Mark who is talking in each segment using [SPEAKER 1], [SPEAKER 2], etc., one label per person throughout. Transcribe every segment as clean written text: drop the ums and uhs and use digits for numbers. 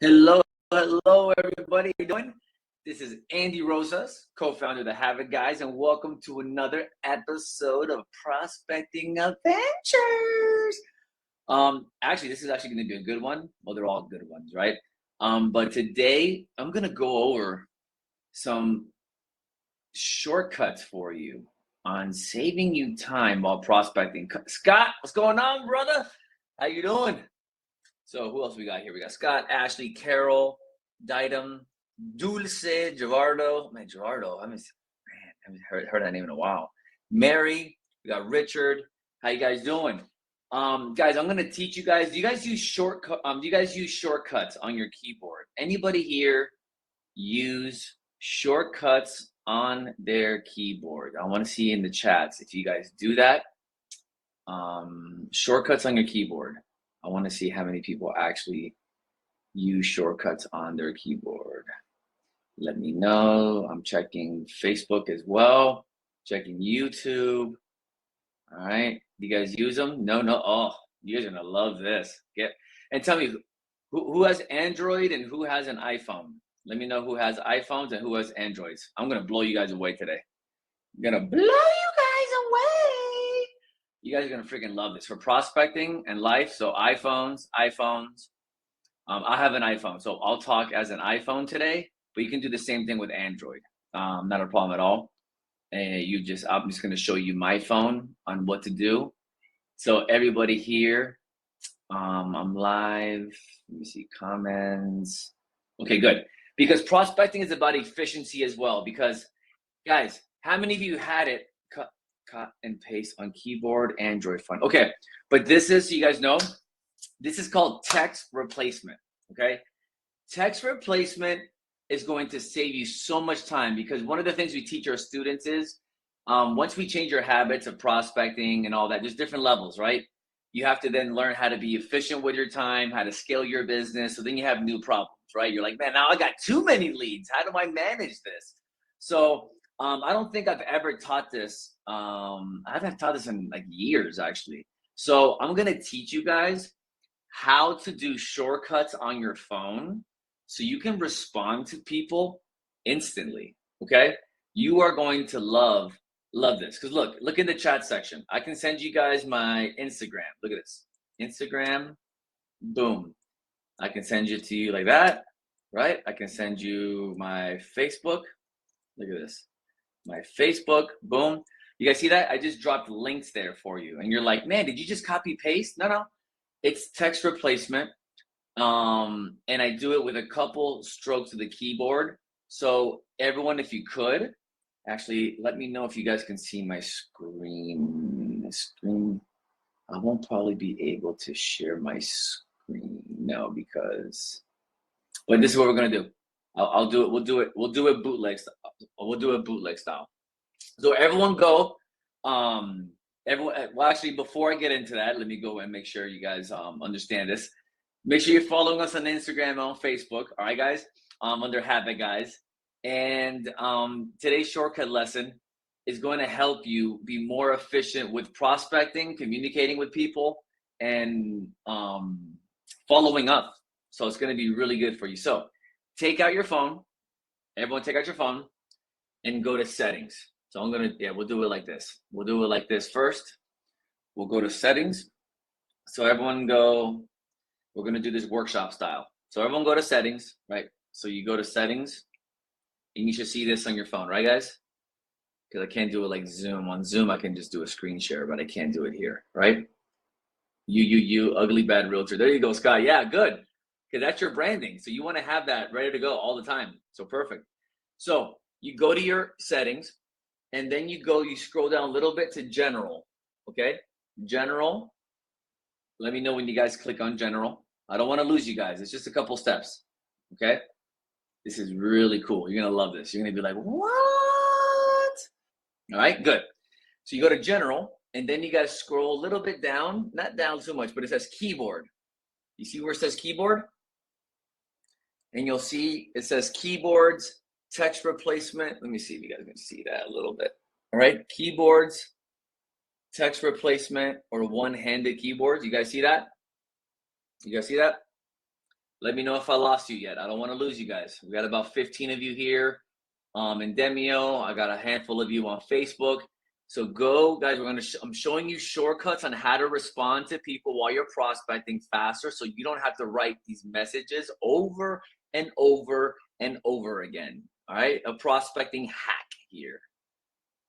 [SPEAKER 1] Hello, hello, everybody. How you doing? This is Andy Rosas, co-founder of the Habit Guys, and welcome to another episode of Prospecting Adventures. Actually, this is actually going to be a good one. Well, they're all good ones, right? But today I'm going to go over some shortcuts for you on saving you time while prospecting. Scott, what's going on, brother? How you doing? So who else we got here? We got Scott, Ashley, Carol, Ditum, Dulce, Gerardo. Man, Gerardo, I haven't heard that name in a while. Mary, we got Richard. How you guys doing? Guys, I'm gonna teach you guys. Do you guys use shortcuts on your keyboard? Anybody here use shortcuts on their keyboard? I want to see in the chats if you guys do that. Shortcuts on your keyboard. I want to see how many people actually use shortcuts on their keyboard. Let me know. I'm checking Facebook as well, checking YouTube. All right, you guys use them? No. Oh, you guys are gonna love this. And tell me who has Android and who has an iPhone. Let me know who has iPhones and who has Androids. I'm gonna blow you guys away today. I'm gonna blow you guys away. You guys are gonna freaking love this for prospecting and life. So iPhones. I have an iPhone, so I'll talk as an iPhone today, but you can do the same thing with Android. Not a problem at all. And I'm just gonna show you my phone on what to do. So everybody here, I'm live. Let me see comments. Okay, good. Because prospecting is about efficiency as well. Because guys, how many of you had it cut and paste on keyboard, Android phone? Okay, but this is, so you guys know, this is called text replacement, okay? Text replacement is going to save you so much time because one of the things we teach our students is once we change your habits of prospecting and all that, there's different levels, right? You have to then learn how to be efficient with your time, how to scale your business. So then you have new problems, right? You're like, man, now I got too many leads. How do I manage this? So I don't think I've ever taught this. I haven't taught this in like years, actually. So I'm going to teach you guys how to do shortcuts on your phone so you can respond to people instantly, okay? You are going to love this because look in the chat section. I can send you guys my Instagram. Look at this. Instagram, boom. I can send it to you like that, right? I can send you my Facebook. Look at this. My Facebook, boom. You guys see that? I just dropped links there for you. And you're like, man, did you just copy paste? No. It's text replacement. And I do it with a couple strokes of the keyboard. So everyone, if you could, actually let me know if you guys can see my screen. I won't probably be able to share my screen now but this is what we're gonna do. I'll do it. We'll do it bootleg style. We'll do it bootleg style. So everyone go. Well, actually, before I get into that, let me go and make sure you guys understand this. Make sure you're following us on Instagram and on Facebook. All right, guys, under Habit Guys. And today's shortcut lesson is going to help you be more efficient with prospecting, communicating with people, and following up. So it's going to be really good for you. So take out your phone. Everyone take out your phone and go to settings. So we'll do it like this. We'll do it like this first. We'll go to settings. So everyone we're gonna do this workshop style. So everyone go to settings, right? So you go to settings and you should see this on your phone, right guys? Because I can't do it like Zoom. On Zoom, I can just do a screen share, but I can't do it here, right? You, ugly bad realtor. There you go, Scott. Yeah, good. Because that's your branding. So you wanna have that ready to go all the time. So perfect. So you go to your settings, and then you scroll down a little bit to general, okay? General, let me know when you guys click on general. I don't wanna lose you guys, it's just a couple steps, okay? This is really cool, you're gonna love this. You're gonna be like, what? All right, good. So you go to general, and then you guys scroll a little bit down, not down too much, but it says keyboard. You see where it says keyboard? And you'll see it says keyboards, text replacement. Let me see if you guys can see that a little bit. All right, keyboards, text replacement, or one-handed keyboards. You guys see that? You guys see that? Let me know if I lost you yet. I don't want to lose you guys. We got about 15 of you here in Demio. I got a handful of you on Facebook. So go, guys. I'm showing you shortcuts on how to respond to people while you're prospecting faster, so you don't have to write these messages over and over and over again. All right, a prospecting hack here,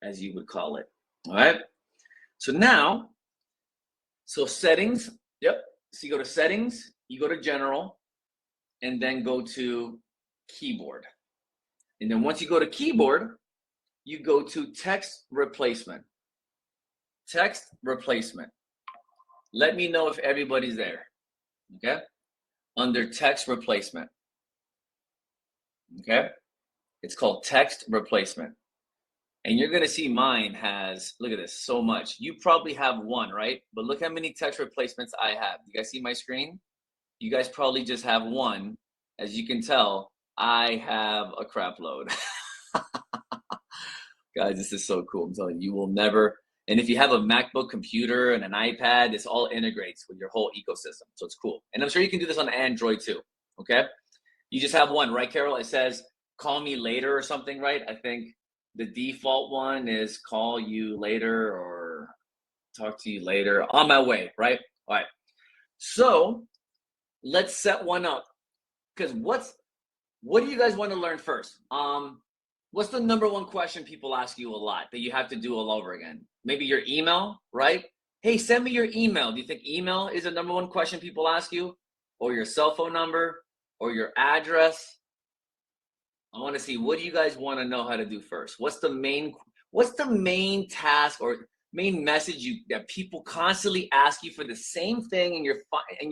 [SPEAKER 1] as you would call it. All right. So now, settings. Yep. So you go to settings. You go to general, and then go to keyboard. And then once you go to keyboard, you go to text replacement. Text replacement. Let me know if everybody's there. Okay. Under text replacement. Okay. It's called text replacement. And you're going to see mine has, look at this, so much. You probably have one, right? But look how many text replacements I have. You guys see my screen? You guys probably just have one. As you can tell, I have a crap load. Guys, this is so cool. I'm telling you, you will never. And if you have a MacBook computer and an iPad, this all integrates with your whole ecosystem. So it's cool. And I'm sure you can do this on Android too. Okay. You just have one, right, Carol? It says, call me later or something, right? I think the default one is call you later or talk to you later. On my way, right? All right. So let's set one up. Because what do you guys want to learn first? What's the number one question people ask you a lot that you have to do all over again? Maybe your email, right? Hey, send me your email. Do you think email is the number one question people ask you? Or your cell phone number? Or your address? I want to see, what do you guys want to know how to do first? What's the main task or main message that people constantly ask you for the same thing, and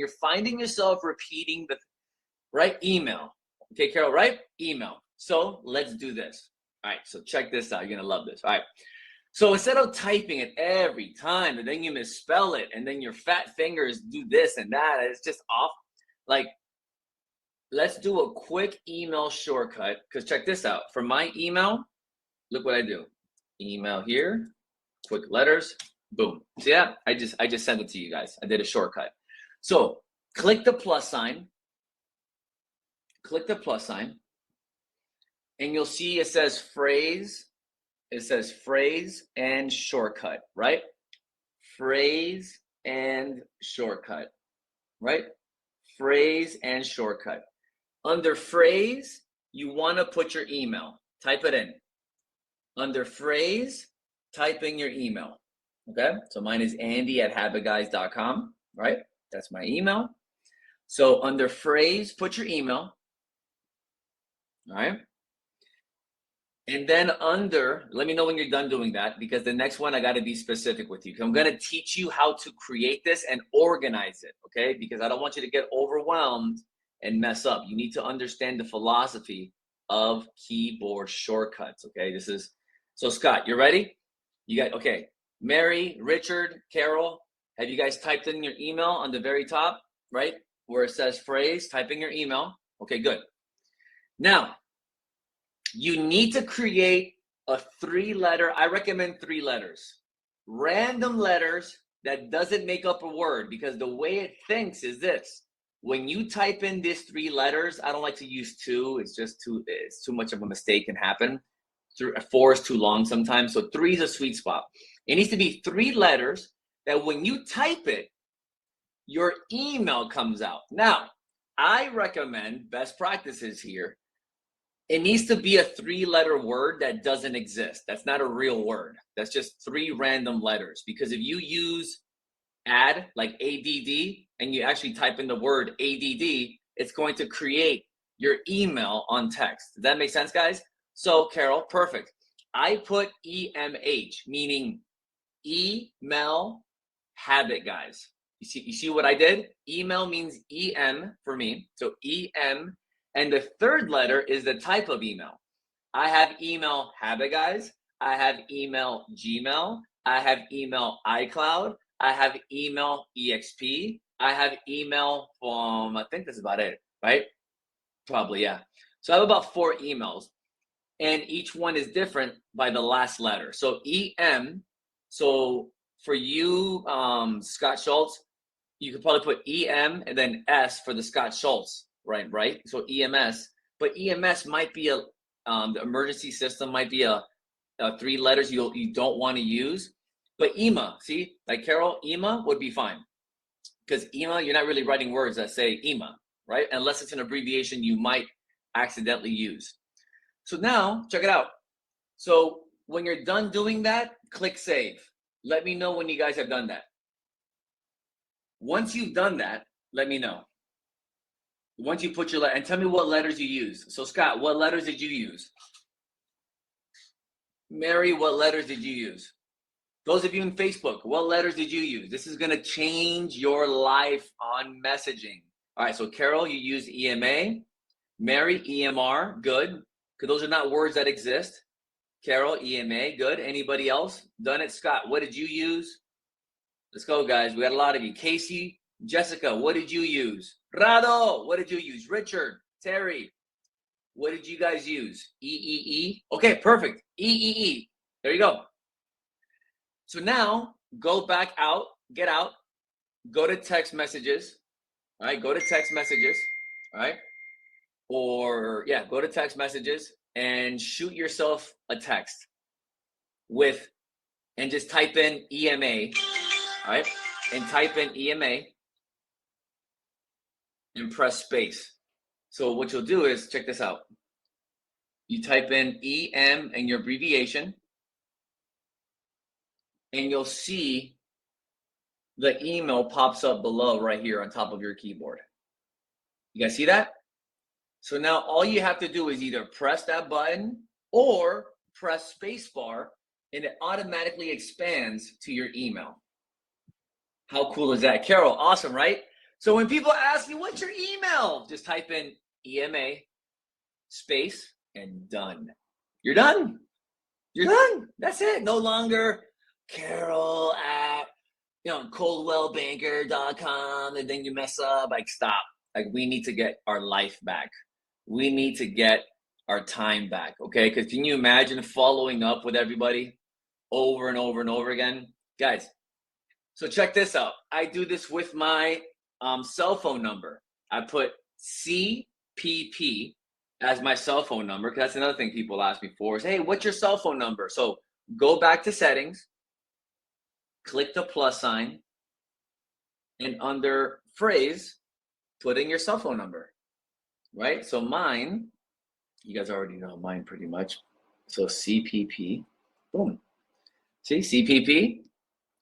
[SPEAKER 1] you're finding yourself repeating the right? Email. Okay, Carol, right? Email. So let's do this. All right, so check this out. You're going to love this. All right. So instead of typing it every time and then you misspell it and then your fat fingers do this and that, it's just off. Like, let's do a quick email shortcut, because check this out. For my email, look what I do. Email here, quick letters, boom. See that? I just sent it to you guys. I did a shortcut. So click the plus sign. Click the plus sign, and you'll see it says phrase. It says phrase and shortcut, right? Phrase and shortcut, right? Phrase and shortcut. Under phrase, you want to put your email. Type it in. Under phrase, type in your email. Okay? So mine is andy@habitguys.com, right? That's my email. So under phrase, put your email. All right. And then let me know when you're done doing that, because the next one I got to be specific with you. I'm going to teach you how to create this and organize it. Okay. Because I don't want you to get overwhelmed and mess up. You need to understand the philosophy of keyboard shortcuts. Okay. So Scott, you ready? Okay. Mary, Richard, Carol, have you guys typed in your email on the very top, right? Where it says phrase, type in your email. Okay, good. Now, you need to create a 3-letter, I recommend 3 letters, random letters that doesn't make up a word, because the way it thinks is this. When you type in these 3 letters, I don't like to use 2. It's too much of a mistake can happen. 4 is too long sometimes. So 3 is a sweet spot. It needs to be 3 letters that when you type it, your email comes out. Now, I recommend best practices here. It needs to be a 3-letter word that doesn't exist. That's not a real word. That's just 3 random letters. Because if you use add, like ADD, and you actually type in the word ADD, it's going to create your email on text. Does that make sense, guys? So, Carol, perfect. I put EMH, meaning email habit, guys. You see what I did? Email means EM for me. So EM. And the 3rd letter is the type of email. I have email habit, guys. I have email Gmail. I have email iCloud. I have email EXP. I have email from, I think that's about it, right? Probably, yeah. So I have about 4 emails, and each one is different by the last letter. So EM, so for you, Scott Schultz, you could probably put EM and then S for the Scott Schultz, right? So EMS, but EMS might be the emergency system might be a 3 letters you don't want to use. But EMA, see, like Carol, EMA would be fine. Because EMA, you're not really writing words that say EMA, right? Unless it's an abbreviation you might accidentally use. So now, check it out. So when you're done doing that, click save. Let me know when you guys have done that. Once you've done that, let me know. Once you put your letter, and tell me what letters you use. So Scott, what letters did you use? Mary, what letters did you use? Those of you in Facebook, what letters did you use? This is going to change your life on messaging. All right, so Carol, you use EMA. Mary, EMR, good. Because those are not words that exist. Carol, EMA, good. Anybody else done it? Scott, what did you use? Let's go, guys. We got a lot of you. Casey, Jessica, what did you use? Rado, what did you use? Richard, Terry, what did you guys use? EEE? Okay, perfect. EEE. There you go. So now go back out, get out, go to text messages. All right, go to text messages. All right. Or yeah, go to text messages and shoot yourself a text with, and just type in EMA. All right, and type in EMA and press space. So what you'll do is, check this out. You type in EM and your abbreviation, and you'll see the email pops up below right here on top of your keyboard. You guys see that? So now all you have to do is either press that button or press spacebar, and it automatically expands to your email. How cool is that? Carol, awesome, right? So when people ask you, what's your email? Just type in EMA, space, and done. You're done. You're done. That's it. No longer Carol at coldwellbanker.com, and then you mess up. Like, stop. Like, we need to get our life back. We need to get our time back, okay? Because can you imagine following up with everybody over and over and over again? Guys, so check this out. I do this with my cell phone number. I put CPP as my cell phone number, because that's another thing people ask me for is, hey, what's your cell phone number? So go back to settings, click the plus sign, and under phrase, put in your cell phone number, right? So mine, you guys already know mine pretty much. So CPP, boom. See, CPP,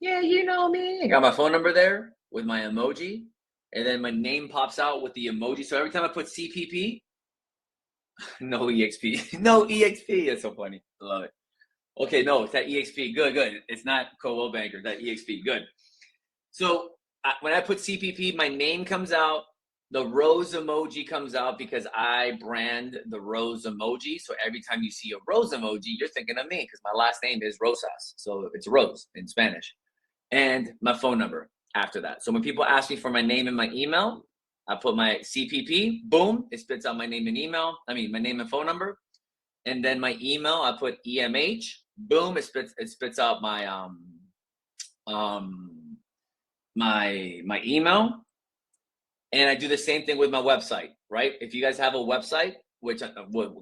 [SPEAKER 1] yeah, you know me. I got my phone number there with my emoji, and then my name pops out with the emoji. So every time I put CPP, no EXP, no EXP. It's so funny. I love it. Okay, no, it's that EXP. Good, good. It's not Coldwell Banker, that EXP. Good. So when I put CPP, my name comes out. The rose emoji comes out because I brand the rose emoji. So every time you see a rose emoji, you're thinking of me because my last name is Rosas. So it's Rose in Spanish. And my phone number after that. So when people ask me for my name and my email, I put my CPP, boom, it spits out my name and email. I mean, my name and phone number. And then my email, I put EMH, boom, it spits out my my email. And I do the same thing with my website, right? If you guys have a website, which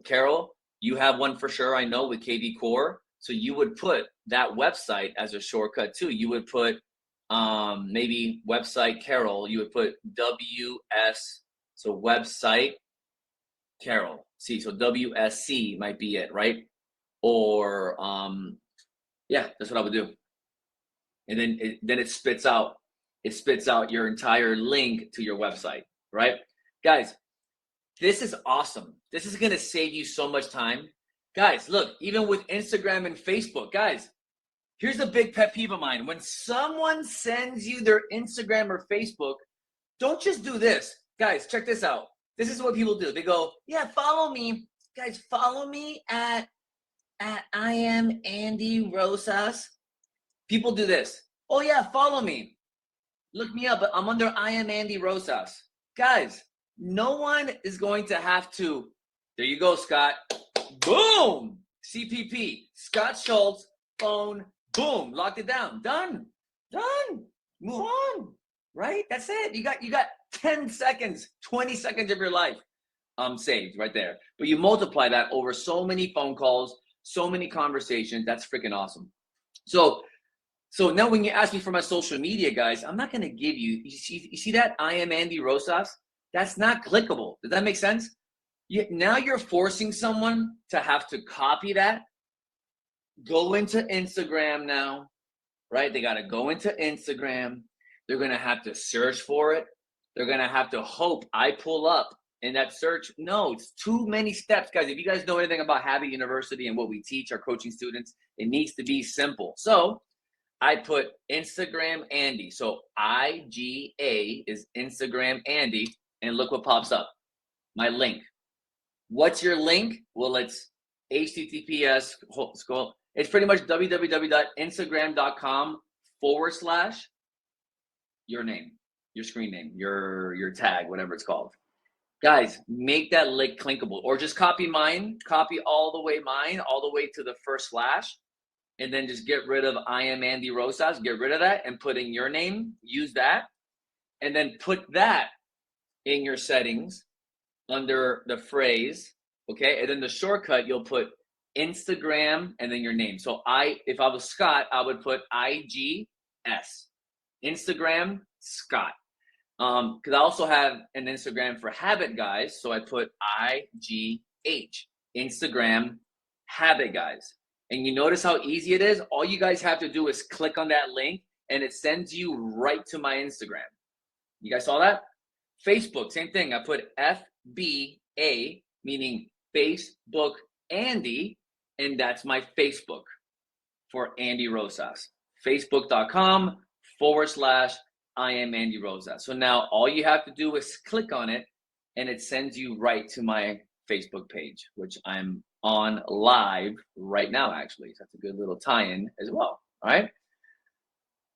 [SPEAKER 1] Carol, you have one for sure, I know, with KV Core. So you would put that website as a shortcut too. You would put maybe website Carol, you would put WS, so website Carol. See, so WSC might be it, right? Or yeah, that's what I would do. And then it spits out your entire link to your website, right? Guys, this is awesome. This is gonna save you so much time. Guys, look, even with Instagram and Facebook, guys, here's a big pet peeve of mine. When someone sends you their Instagram or Facebook, don't just do this. Guys, check this out. This is what people do. They go, yeah, follow me. Guys, follow me at I am Andy Rosas. People do this. Oh yeah, follow me. Look me up. I'm under I am Andy Rosas. Guys, no one is going to have to. There you go, Scott. Boom. CPP. Scott Schultz. Phone. Boom. Locked it down. Done. Done. Move on. Right? That's it. You got 10 seconds, 20 seconds of your life saved right there. But you multiply that over so many phone calls, so many conversations. That's freaking awesome. So now when you ask me for my social media, guys, I'm not going to give you see that I am Andy Rosas? That's not clickable. Does that make sense? Now you're forcing someone to have to copy that, go into Instagram now, right? They got to go into Instagram. They're going to have to search for it. They're going to have to hope I pull up in that search. No, it's too many steps, guys. If you guys know anything about Habit University and what we teach our coaching students, it needs to be simple. So I put Instagram Andy. So IGA is Instagram Andy. And look what pops up. My link. What's your link? Well, it's HTTPS. It's pretty much www.instagram.com/ your name, your screen name, your tag, whatever it's called. Guys, make that link clickable, or just copy mine, copy all the way to the first slash, and then just get rid of I am Andy Rosas, get rid of that and put in your name, use that, and then put that in your settings under the phrase, okay? And then the shortcut, you'll put Instagram and then your name. So if I was Scott, I would put IGS, Instagram Scott. Because I also have an Instagram for Habit Guys, so I put IGH, Instagram Habit Guys. And you notice how easy it is? All you guys have to do is click on that link and it sends you right to my Instagram. You guys saw that? Facebook, same thing. I put FBA, meaning Facebook Andy, and that's my Facebook for Andy Rosas. Facebook.com/ I am Andy Rosas. So now all you have to do is click on it and it sends you right to my Facebook page, which I'm on live right now, actually. So that's a good little tie-in as well. All right.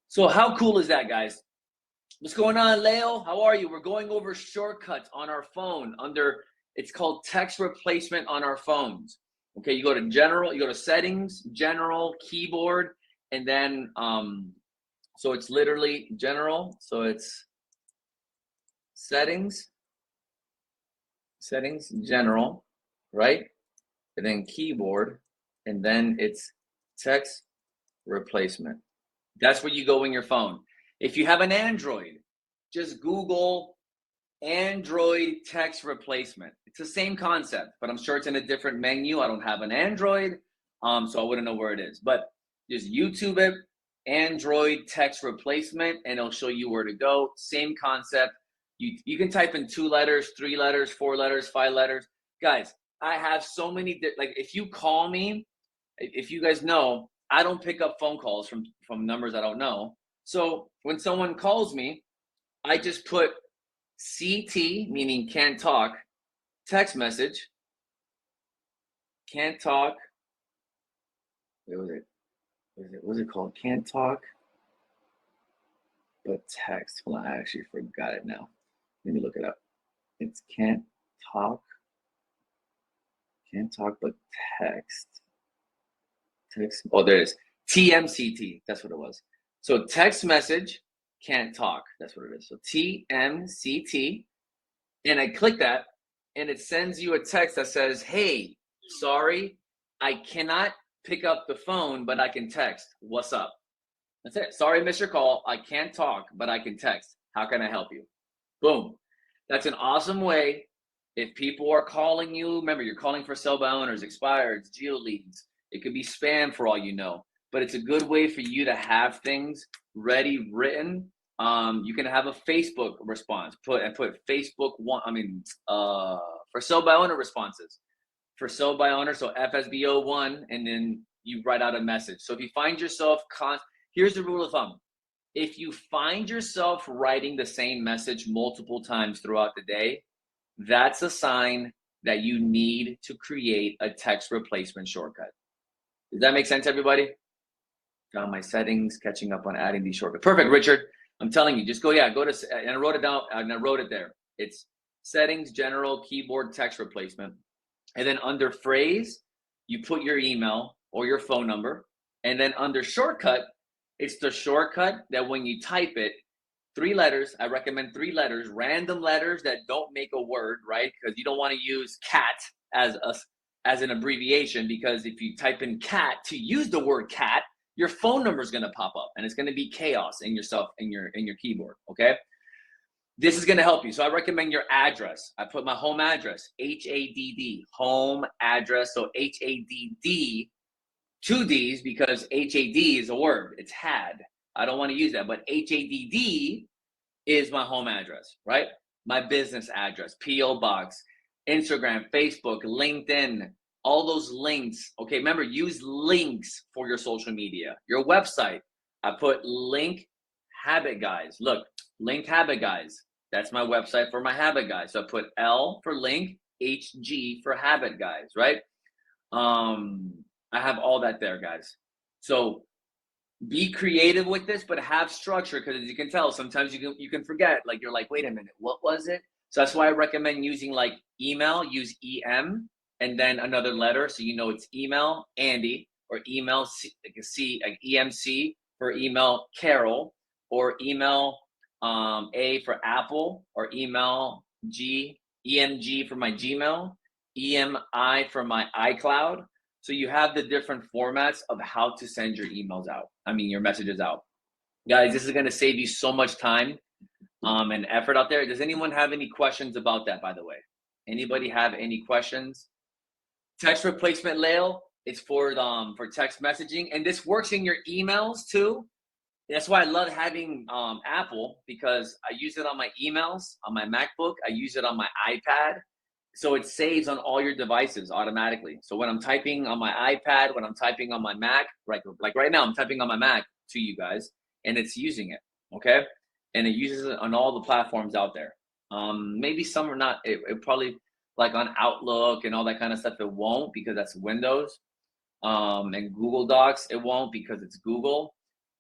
[SPEAKER 1] So how cool is that, guys? What's going on, Leo? How are you? We're going over shortcuts on our phone it's called text replacement on our phones. Okay, you go to general, you go to settings, general, keyboard, and then so it's literally general. So it's settings, general, right? And then keyboard, and then it's text replacement. That's where you go in your phone. If you have an Android, just Google Android text replacement. It's the same concept, but I'm sure it's in a different menu. I don't have an Android, so I wouldn't know where it is. But just YouTube it, Android text replacement, and it'll show you where to go. Same concept. You can type in 2 letters, 3 letters, 4 letters, 5 letters. Guys, I have so many, like if you call me, if you guys know, I don't pick up phone calls from numbers I don't know. So when someone calls me, I just put CT, meaning can't talk, text message, can't talk. What was it called? Can't talk, but text. Well, I actually forgot it now. Let me look it up. It's can't talk, but text. Oh, there it is. TMCT. That's what it was. So text message, can't talk. That's what it is. So TMCT. And I click that, and it sends you a text that says, hey, sorry, I cannot pick up the phone, but I can text. What's up? That's it. Sorry, missed your call. I can't talk, but I can text. How can I help you? Boom. That's an awesome way. If people are calling you, remember, you're calling for sell by owners, expireds, geo leads. It could be spam for all you know, but it's a good way for you to have things ready, written. You can have a Facebook response. Put Facebook one. For sell by owner responses, for sell by owner. So FSBO1, and then you write out a message. So if you find yourself, here's the rule of thumb. If you find yourself writing the same message multiple times throughout the day, that's a sign that you need to create a text replacement shortcut. Does that make sense, everybody? Found my settings, catching up on adding these shortcuts. Perfect, Richard. I'm telling you, just go to, and I wrote it down, and I wrote it there. It's settings, general, keyboard, text replacement. And then under phrase, you put your email or your phone number. And then under shortcut, it's the shortcut that when you type it, 3 letters. I recommend 3 letters, random letters that don't make a word, right? Because you don't want to use cat as an abbreviation, because if you type in cat to use the word cat, your phone number is going to pop up and it's going to be chaos in your keyboard, okay? This is going to help you. So I recommend your address. I put my home address, HADD, home address. So HADD, 2 D's, because HAD is a word. It's had. I don't want to use that, but HADD is my home address, right? My business address, PO box, Instagram, Facebook, LinkedIn, all those links. Okay, remember, use links for your social media. Your website, I put link habit guys. Look, link habit guys. That's my website for my habit guys. So I put L for link, HG for habit guys, right? I have all that there, guys. So be creative with this, but have structure, because as you can tell, sometimes you can forget. Like, you're like, wait a minute, what was it? So that's why I recommend using like email. Use EM and then another letter, so you know it's email Andy, or email like EMC for email Carol, or email A for Apple, or email EMG for my Gmail, EMI for my iCloud. So you have the different formats of how to send your emails out. I mean, your messages out. Guys, this is going to save you so much time and effort out there. Does anyone have any questions about that, by the way? Anybody have any questions? Text replacement layout, it's for text messaging, and this works in your emails too. That's why I love having Apple, because I use it on my emails, on my MacBook. I use it on my iPad. So it saves on all your devices automatically. So when I'm typing on my iPad, when I'm typing on my Mac, like right now, I'm typing on my Mac to you guys, and it's using it, okay? And it uses it on all the platforms out there. Maybe some are not, it probably, like on Outlook and all that kind of stuff, it won't, because that's Windows. And Google Docs, it won't, because it's Google.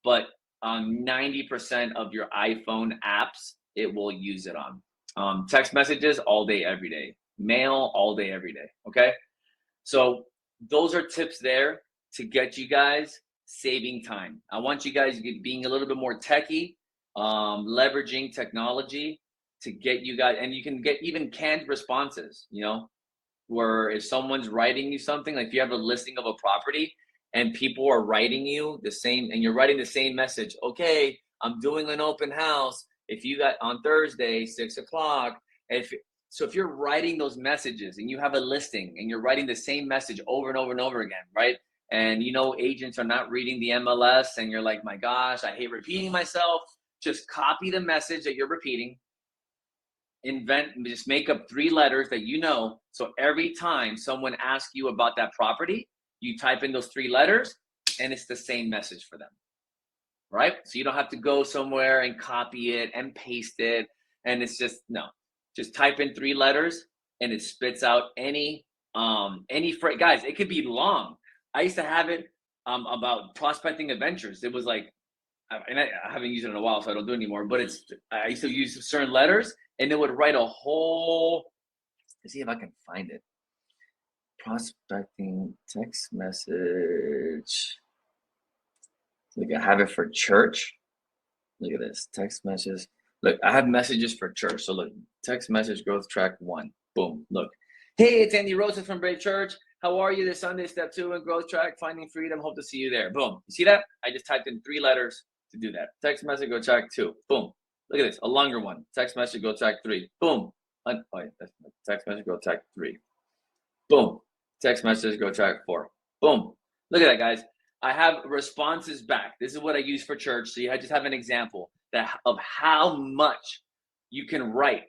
[SPEAKER 1] But 90% of your iPhone apps, it will use it on. Text messages all day, every day. Mail all day, every day, okay? So those are tips there to get you guys saving time. I want you guys being a little bit more techie, leveraging technology to get you guys, and you can get even canned responses, you know, where if someone's writing you something, like if you have a listing of a property and people are writing you the same, and you're writing the same message, okay, I'm doing an open house, if you got on Thursday, 6 o'clock, so if you're writing those messages and you have a listing and you're writing the same message over and over and over again, right? And you know agents are not reading the MLS, and you're like, my gosh, I hate repeating myself. Just copy the message that you're repeating, just make up 3 letters that you know. So every time someone asks you about that property, you type in those 3 letters and it's the same message for them, right? So you don't have to go somewhere and copy it and paste it. And it's just, no, just type in 3 letters and it spits out any phrase. Guys, it could be long. I used to have it about prospecting adventures. It was like, and I haven't used it in a while, so I don't do it anymore, but I used to use certain letters and it would write a whole, let's see if I can find it. Prospecting text message. Look, I have it for church. Look at this, text message. Look, I have messages for church. So look, text message growth track 1. Boom, look. Hey, it's Andy Rosa from Brave Church. How are you this Sunday? Step 2 in growth track, finding freedom. Hope to see you there. Boom. You see that? I just typed in 3 letters to do that. Text message go track 2. Boom. Look at this, a longer one. Text message go track 3. Boom. Text message go track 3. Boom. Text message go track 4. Boom. Look at that, guys. I have responses back. This is what I use for church. So I just have an example of how much you can write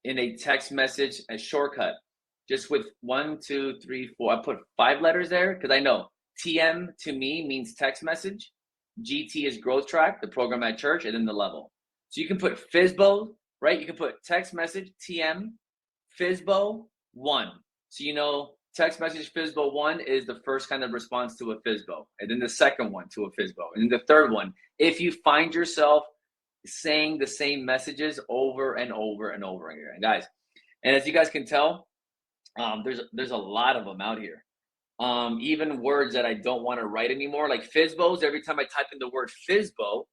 [SPEAKER 1] in a text message, a shortcut, just with 1, 2, 3, 4. I put 5 letters there because I know TM to me means text message. GT is growth track, the program at church, and then the level. So you can put FSBO, right? You can put text message, TM, FSBO 1. So you know text message FSBO 1 is the first kind of response to a FSBO, and then the second one to a FSBO, and then the third one. If you find yourself saying the same messages over and over and over again, guys, and as you guys can tell, there's a lot of them out here. Even words that I don't want to write anymore, like FSBOs. Every time I type in the word FSBO,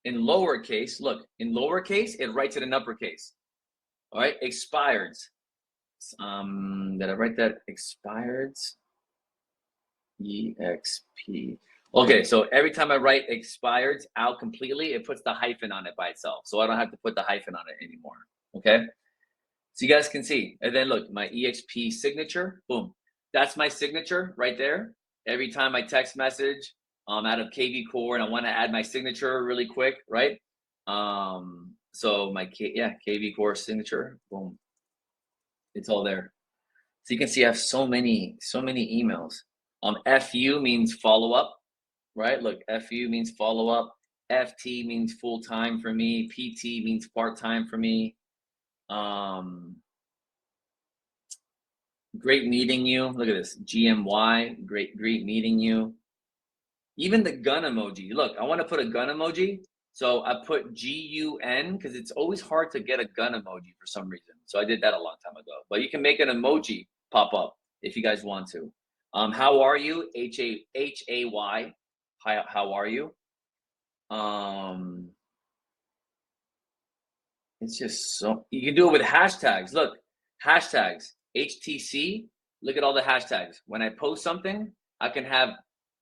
[SPEAKER 1] in lowercase, look, in lowercase, it writes it in uppercase. All right, expired. Did I write that? Expired? EXP. Okay, so every time I write expired out completely, it puts the hyphen on it by itself. So I don't have to put the hyphen on it anymore. Okay, so you guys can see. And then look, my EXP signature, boom. That's my signature right there. Every time I text message out of KV Core and I want to add my signature really quick, right? So my KV Core signature, boom. It's all there. So you can see I have so many emails. FU means follow up, right? Look, FU means follow up. FT means full time for me. PT means part time for me. Great meeting you. Look at this. GMY, great meeting you. Even the gun emoji. Look, I want to put a gun emoji. So I put GUN because it's always hard to get a gun emoji for some reason. So I did that a long time ago. But you can make an emoji pop up if you guys want to. How are you? HAY. How are you? It's just so, you can do it with hashtags. Look, hashtags, HTC. Look at all the hashtags. When I post something, I can have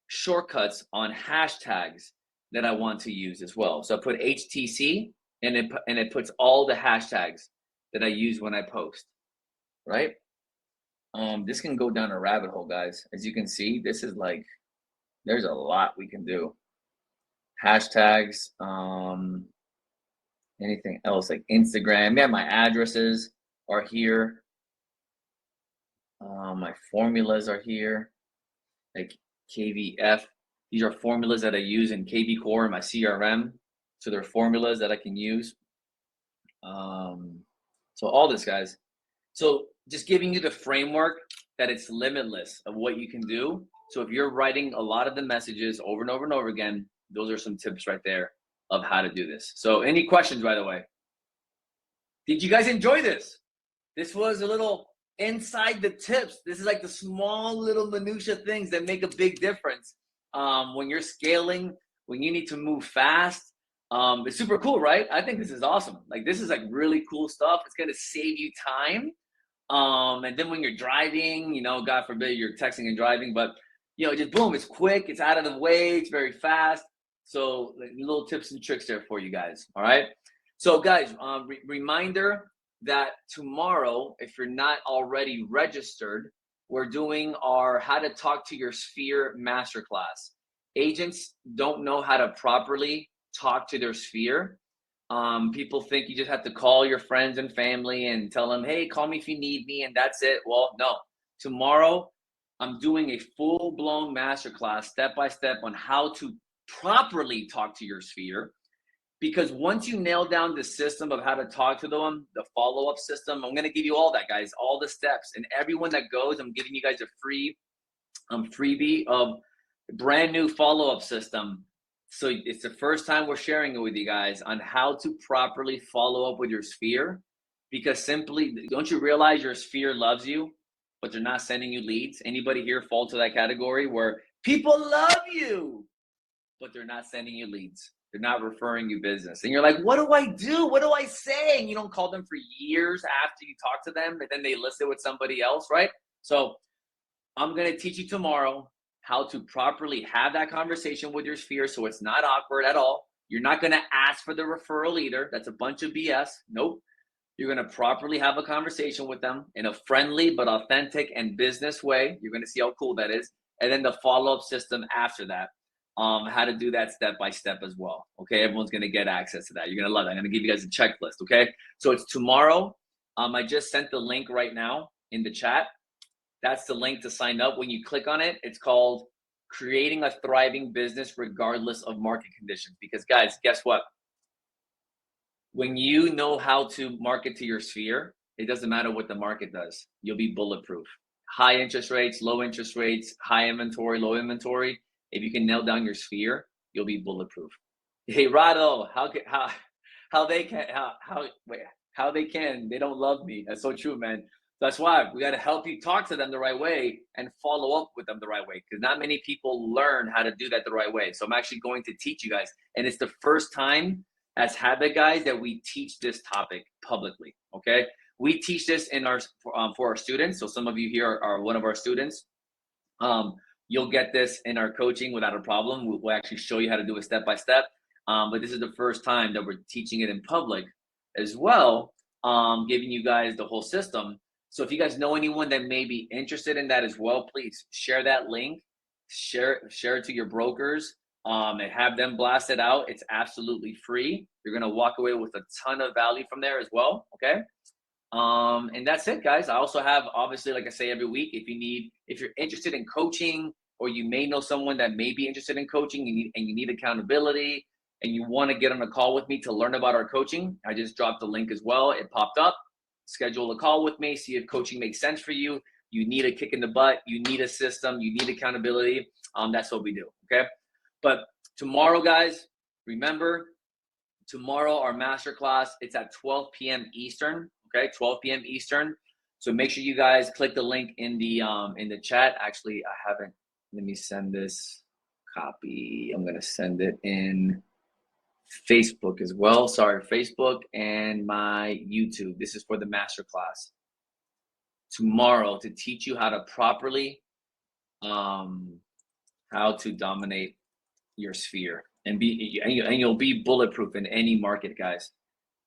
[SPEAKER 1] shortcuts on hashtags that I want to use as well. So I put HTC and it puts all the hashtags that I use when I post, right? This can go down a rabbit hole, guys. As you can see, this is like, there's a lot we can do. Hashtags, anything else like Instagram. Yeah, my addresses are here. My formulas are here, like KVF. These are formulas that I use in KV Core in my CRM. So they're formulas that I can use. So all this, guys. So just giving you the framework that it's limitless of what you can do. So if you're writing a lot of the messages over and over and over again, those are some tips right there of how to do this. So any questions, by the way? Did you guys enjoy this? This was a little inside the tips. This is like the small little minutia things that make a big difference when you're scaling, when you need to move fast. It's super cool, right? I think this is awesome. Like this is like really cool stuff. It's gonna save you time. And then when you're driving, you know, God forbid you're texting and driving, but you know, just boom, it's quick, it's out of the way, it's very fast. So little tips and tricks there for you guys. All right. So guys, reminder that tomorrow, if you're not already registered, we're doing our How to Talk to Your Sphere masterclass. Agents don't know how to properly talk to their sphere. People think you just have to call your friends and family and tell them, hey, call me if you need me, and that's it. Well, no. Tomorrow, I'm doing a full-blown masterclass, step-by-step, on how to properly talk to your sphere. Because once you nail down the system of how to talk to them, the follow-up system, I'm going to give you all that, guys, all the steps. And everyone that goes, I'm giving you guys a free freebie of a brand new follow-up system. So it's the first time we're sharing it with you guys on how to properly follow up with your sphere. Because simply, don't you realize your sphere loves you, but they're not sending you leads? Anybody here fall to that category where people love you, but they're not sending you leads? They're not referring you business. And you're like, what do I do? What do I say? And you don't call them for years after you talk to them, but then they list it with somebody else, right? So I'm going to teach you tomorrow how to properly have that conversation with your sphere so it's not awkward at all. You're not going to ask for the referral either. That's a bunch of BS. Nope. You're going to properly have a conversation with them in a friendly but authentic and business way. You're going to see how cool that is. And then the follow-up system after that. How to do that step by step as well. Okay, everyone's gonna get access to that. You're gonna love it. I'm gonna give you guys a checklist. Okay, so it's tomorrow. I just sent the link right now in the chat. That's the link to sign up. When you click on it, it's called Creating a Thriving Business Regardless of Market Conditions. Because guys, guess what? When you know how to market to your sphere, it doesn't matter what the market does. You'll be bulletproof. High interest rates, low interest rates, high inventory, low inventory. If you can nail down your sphere, you'll be bulletproof. Hey, Rado, how they can, they don't love me. That's so true, man. That's why we got to help you talk to them the right way and follow up with them the right way, because not many people learn how to do that the right way. So I'm actually going to teach you guys, and it's the first time as habit guys that we teach this topic publicly. Okay, we teach this in our for our students. So some of you here are one of our students. You'll get this in our coaching without a problem. We'll actually show you how to do it step by step. But this is the first time that we're teaching it in public as well, giving you guys the whole system. So if you guys know anyone that may be interested in that as well, please share that link, share it to your brokers, and have them blast it out. It's absolutely free. You're gonna walk away with a ton of value from there as well. Okay. And that's it, guys. I also have, obviously, like I say every week, if you're interested in coaching, or you may know someone that may be interested in coaching, you need accountability, and you want to get on a call with me to learn about our coaching, I just dropped the link as well. It popped up. Schedule a call with me, see if coaching makes sense for you. You need a kick in the butt, you need a system, you need accountability. That's what we do. Okay. But tomorrow, guys, remember, tomorrow our masterclass, it's at 12 p.m. Eastern. Okay, 12 p.m. Eastern. So make sure you guys click the link in the chat. Actually, I haven't. Let me send this copy. I'm gonna send it in Facebook as well. Sorry, Facebook and my YouTube. This is for the masterclass tomorrow to teach you how to properly how to dominate your sphere and you'll be bulletproof in any market, guys.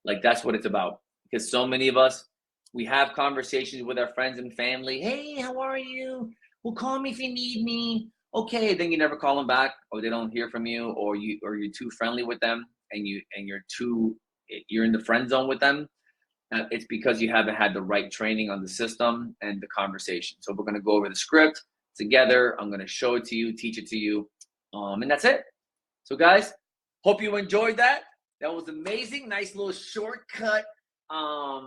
[SPEAKER 1] Like, that's what it's about. Because so many of us, we have conversations with our friends and family. Hey, how are you? Well, call me if you need me. Okay, then you never call them back, or they don't hear from you, or you're too friendly with them, and you're in the friend zone with them. It's because you haven't had the right training on the system and the conversation. So we're gonna go over the script together. I'm gonna show it to you, teach it to you, and that's it. So guys, hope you enjoyed that. That was amazing. Nice little shortcut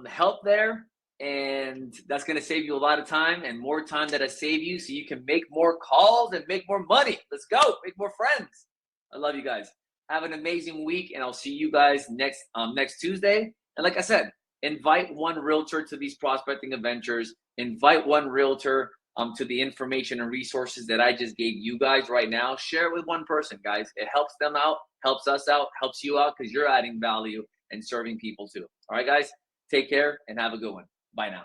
[SPEAKER 1] help there, and that's going to save you a lot of time, and more time that I save you so you can make more calls and make more money. Let's go, make more friends. I love you guys. Have an amazing week, and I'll see you guys next Tuesday. And like I said, invite one realtor to these prospecting adventures. Invite one realtor to the information and resources that I just gave you guys right now. Share it with one person, guys. It helps them out, helps us out, helps you out, because you're adding value and serving people too. All right, guys, take care and have a good one. Bye now.